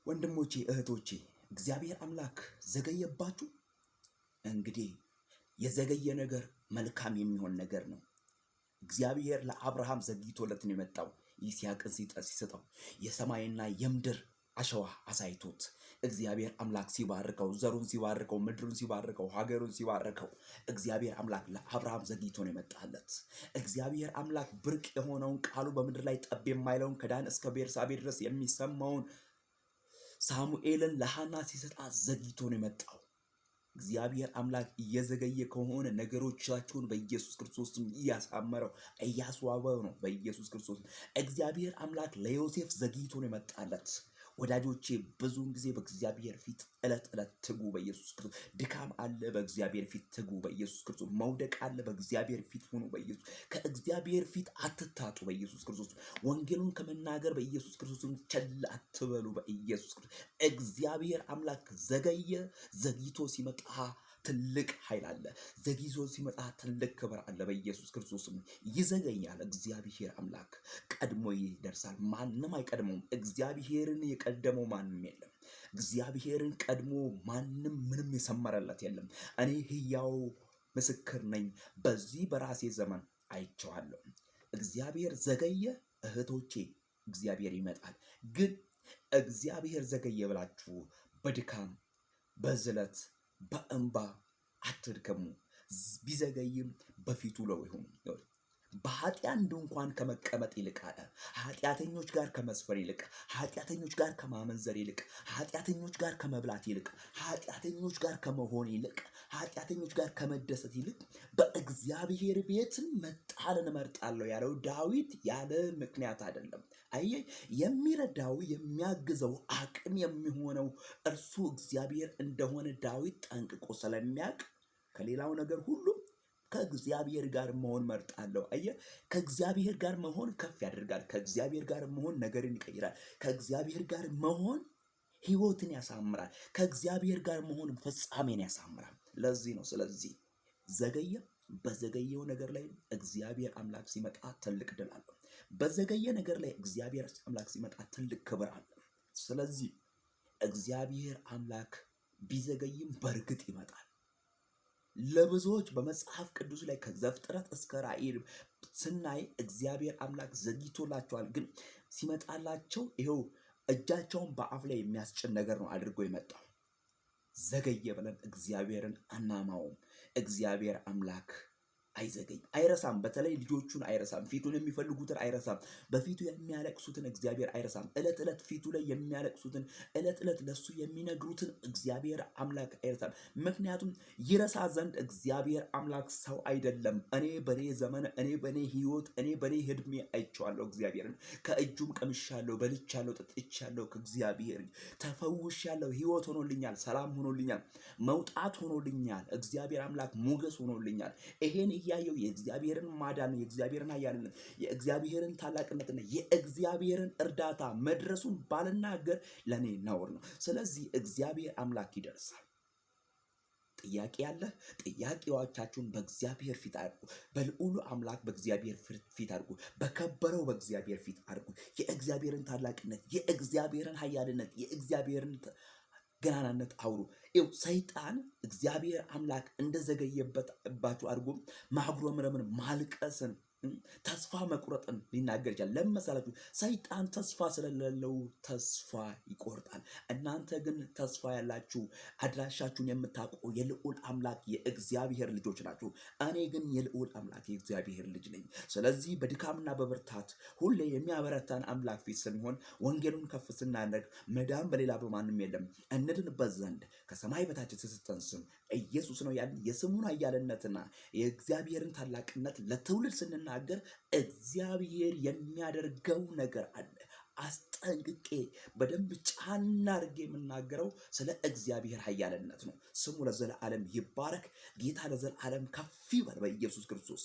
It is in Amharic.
ወንድሞቼ እህቶቼ እግዚአብሔር አምላክ ዘገየባችሁ። እንግዲህ የዘገየ ነገር መልካም የሚሆን ነገር ነው። እግዚአብሔር ለአብርሃም ዘግይቶለት ነው የመጣው። ይስሐቅን ሲሰጠው የሰማይና የምድር አሸዋ አሳይቶት እግዚአብሔር አምላክ ሲባርከው፣ ዘሩን ሲባርከው፣ ምድሩን ሲባርከው፣ ሀገሩን ሲባርከው እግዚአብሔር አምላክ ለአብርሃም ዘግይቶ ነው የመጣለት። እግዚአብሔር አምላክ ብርቅ የሆነውን ቃሉ በምድር ላይ ጠብ የማይለውን ከዳን እስከ ቤርሳቤ ድረስ የሚሰማውን ሳሙኤልን ለሐና ሲሰጣት ዘግይቶ ነው የመጣው። እግዚአብሔር አምላክ እየዘገየ ከሆነ ነገሮቻችሁን በኢየሱስ ክርስቶስም እያሳመረው እያስዋበው ነው። በኢየሱስ ክርስቶስ እግዚአብሔር አምላክ ለዮሴፍ ዘግይቶ ነው የመጣለት። ወዳጆቼ ብዙውን ጊዜ በእግዚአብሔር ፊት ዕለት ዕለት ትጉ። በኢየሱስ ክርስቶስ ድካም አለ፣ በእግዚአብሔር ፊት ትጉ። በኢየሱስ ክርስቶስ መውደቅ አለ፣ በእግዚአብሔር ፊት ሁኑ። በኢየሱስ ከእግዚአብሔር ፊት አትታጡ። በኢየሱስ ክርስቶስ ወንጌሉን ከመናገር በኢየሱስ ክርስቶስ ቸል አትበሉ። በኢየሱስ ክርስቶስ እግዚአብሔር አምላክ ዘግይቶ ሲመጣ ትልቅ ኃይል አለ። ዘግይቶ ሲመጣ ትልቅ ክብር አለ። በኢየሱስ ክርስቶስም ይዘገያል። እግዚአብሔር አምላክ ቀድሞ ይደርሳል። ማንም አይቀድመውም። እግዚአብሔርን የቀደመው ማንም የለም። እግዚአብሔርን ቀድሞ ማንም ምንም የሰመረለት የለም። እኔ ሕያው ምስክር ነኝ። በዚህ በራሴ ዘመን አይቼዋለሁ። እግዚአብሔር ዘገየ። እህቶቼ እግዚአብሔር ይመጣል። ግን እግዚአብሔር ዘገየ ብላችሁ በድካም በዝለት በእንባ አትድከሙ። ቢዘገይም በፊቱ ለው ይሁን። በኃጢአን ድንኳን ከመቀመጥ ይልቅ አለ ኃጢአተኞች ጋር ከመስፈር ይልቅ፣ ኃጢአተኞች ጋር ከማመንዘር ይልቅ፣ ኃጢአተኞች ጋር ከመብላት ይልቅ፣ ኃጢአተኞች ጋር ከመሆን ይልቅ፣ ኃጢአተኞች ጋር ከመደሰት ይልቅ በእግዚአብሔር ቤትን መጣልን እመርጣለሁ ያለው ዳዊት ያለ ምክንያት አይደለም። አየ የሚረዳው የሚያግዘው አቅም የሚሆነው እርሱ እግዚአብሔር እንደሆነ ዳዊት ጠንቅቆ ስለሚያውቅ ከሌላው ነገር ሁሉ ከእግዚአብሔር ጋር መሆን መርጣለሁ። አየ ከእግዚአብሔር ጋር መሆን ከፍ ያደርጋል። ከእግዚአብሔር ጋር መሆን ነገርን ይቀይራል። ከእግዚአብሔር ጋር መሆን ሕይወትን ያሳምራል። ከእግዚአብሔር ጋር መሆን ፍጻሜን ያሳምራል። ለዚህ ነው ስለዚህ ዘገየ። በዘገየው ነገር ላይ እግዚአብሔር አምላክ ሲመጣ ትልቅ ድል አለው። በዘገየ ነገር ላይ እግዚአብሔር አምላክ ሲመጣ ትልቅ ክብር አለ። ስለዚህ እግዚአብሔር አምላክ ቢዘገይም በእርግጥ ይመጣል። ለብዙዎች በመጽሐፍ ቅዱስ ላይ ከዘፍጥረት እስከ ራእይ ስናይ እግዚአብሔር አምላክ ዘግይቶላቸዋል። ግን ሲመጣላቸው ይኸው እጃቸውን በአፍ ላይ የሚያስጭን ነገር ነው አድርጎ የመጣው። ዘገየ ብለን እግዚአብሔርን አናማውም። እግዚአብሔር አምላክ አይዘገይም፣ አይረሳም። በተለይ ልጆቹን አይረሳም። ፊቱን የሚፈልጉትን አይረሳም። በፊቱ የሚያለቅሱትን እግዚአብሔር አይረሳም። ዕለት ዕለት ፊቱ ላይ የሚያለቅሱትን ዕለት ዕለት ለሱ የሚነግሩትን እግዚአብሔር አምላክ አይረሳም። ምክንያቱም ይረሳ ዘንድ እግዚአብሔር አምላክ ሰው አይደለም። እኔ በኔ ዘመን፣ እኔ በኔ ህይወት፣ እኔ በኔ ህድሜ አይቼዋለሁ እግዚአብሔርን። ከእጁም ቀምሻለሁ፣ በልቻለሁ፣ ጠጥቻለሁ። ከእግዚአብሔር ተፈውሻለሁ። ህይወት ሆኖልኛል፣ ሰላም ሆኖልኛል፣ መውጣት ሆኖልኛል። እግዚአብሔር አምላክ ሞገስ ሆኖልኛል። ይሄን እያየው የእግዚአብሔርን ማዳን፣ የእግዚአብሔርን ኃያልነት፣ የእግዚአብሔርን ታላቅነትና የእግዚአብሔርን እርዳታ መድረሱን ባልናገር ለኔ ነውር ነው። ስለዚህ እግዚአብሔር አምላክ ይደርሳል። ጥያቄ ያለ ጥያቄዎቻችሁን በእግዚአብሔር ፊት አድርጉ። በልዑሉ አምላክ በእግዚአብሔር ፊት አድርጉ። በከበረው በእግዚአብሔር ፊት አድርጉ። የእግዚአብሔርን ታላቅነት፣ የእግዚአብሔርን ኃያልነት፣ የእግዚአብሔርን ገናናነት አውሩ። ይው ሰይጣን እግዚአብሔር አምላክ እንደዘገየባችሁ አድርጎ ማጉረምረምን፣ ማልቀስን፣ ተስፋ መቁረጥን ሊናገር ይችላል። ለምን መሰላችሁ? ሰይጣን ተስፋ ስለሌለው ተስፋ ይቆርጣል። እናንተ ግን ተስፋ ያላችሁ አድራሻችሁን የምታውቁ የልዑል አምላክ የእግዚአብሔር ልጆች ናችሁ። እኔ ግን የልዑል አምላክ የእግዚአብሔር ልጅ ነኝ። ስለዚህ በድካምና በብርታት ሁሌ የሚያበረታን አምላክ ፊት ስንሆን፣ ወንጌሉን ከፍ ስናደርግ መዳን በሌላ በማንም የለም እንድንበት ዘንድ ከሰማይ በታች የተሰጠን ስም ኢየሱስ ነው ያልን የስሙን ኃያልነትና የእግዚአብሔርን ታላቅነት ለትውልድ ስንናገር እግዚአብሔር የሚያደርገው ነገር አለ። አስጠንቅቄ በደንብ ጫና አድርጌ የምናገረው ስለ እግዚአብሔር ኃያልነት ነው። ስሙ ለዘላለም ይባረክ። ጌታ ለዘላለም ከፍ ይበል በኢየሱስ ክርስቶስ።